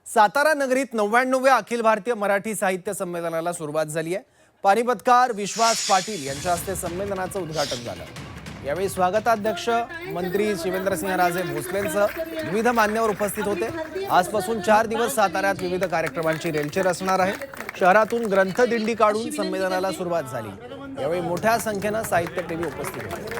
सातारा नगरीत 99व्या अखिल भारतीय मराठी साहित्य संमेलनाला सुरुवात झाली आहे। पानिपतकार विश्वास पाटील यांच्या हस्ते संमेलनाचं उद्घाटन झालं। यावेळी स्वागताध्यक्ष मंत्री शिवेंद्रसिंहराजे भोसलेंसह विविध मान्यवर उपस्थित होते। आजपासून 4 दिवस साताऱ्यात विविध कार्यक्रमांची रेलचेल असणार आहे। शहरातून ग्रंथदिंडी काढून संमेलनाला सुरुवात झाली। यावेळी मोठ्या संख्येने साहित्यप्रेमी उपस्थित होते।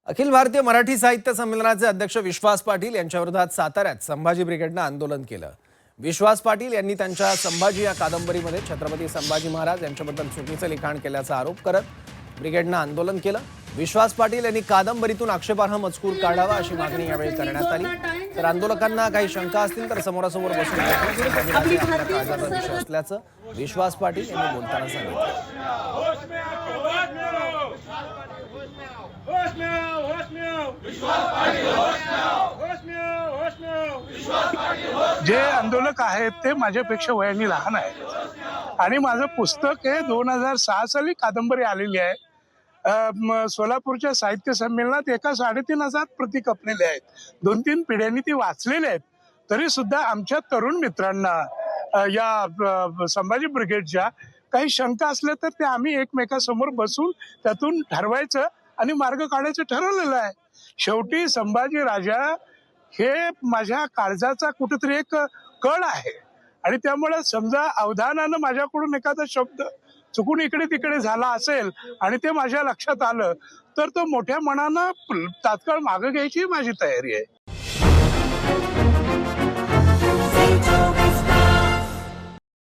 अखिल भारतीय मराठी साहित्य संमेलनाचे अध्यक्ष विश्वास पाटील यांच्या विरोधात साताऱ्यात संभाजी ब्रिगेडनं आंदोलन केलं। विश्वास पाटील यांनी त्यांच्या संभाजी या कादंबरीमध्ये छत्रपती संभाजी महाराज यांच्याबद्दल चुकीचं लिखाण केल्याचा आरोप करत ब्रिगेडनं आंदोलन केलं। विश्वास पाटील यांनी कादंबरीतून आक्षेपार्ह मजकूर काढावा अशी मागणी यावेळी करण्यात आली। तर आंदोलकांना काही शंका असतील तर समोरासमोर बसून आपल्या काळजाचा विषय असल्याचं विश्वास पाटील यांनी बोलताना सांगितलं। जे आंदोलक आहेत ते माझ्यापेक्षा वयाने लहान आहेत आणि माझं पुस्तक हे 2006 साली कादंबरी आलेली आहे। सोलापूरच्या साहित्य संमेलनात एका 3,500 प्रती खपलेल्या आहेत। 2-3 पिढ्यांनी ती वाचलेल्या आहेत। तरी सुद्धा आमच्या तरुण मित्रांना या संभाजी ब्रिगेडच्या काही शंका असल्या तर ते आम्ही एकमेकांसमोर बसून त्यातून ठरवायचं आणि मार्ग काढायचं ठरवलेलं आहे। शेवटी संभाजी राजा हे माझ्या काळजाचा कुठेतरी एक कळ आहे आणि त्यामुळे समजा अवधानानं माझ्याकडून एखादा शब्द चुकून इकडे तिकडे झाला असेल आणि ते माझ्या लक्षात आलं तर तो मोठ्या मनानं तात्काळ मागे घ्यायची माझी तयारी आहे।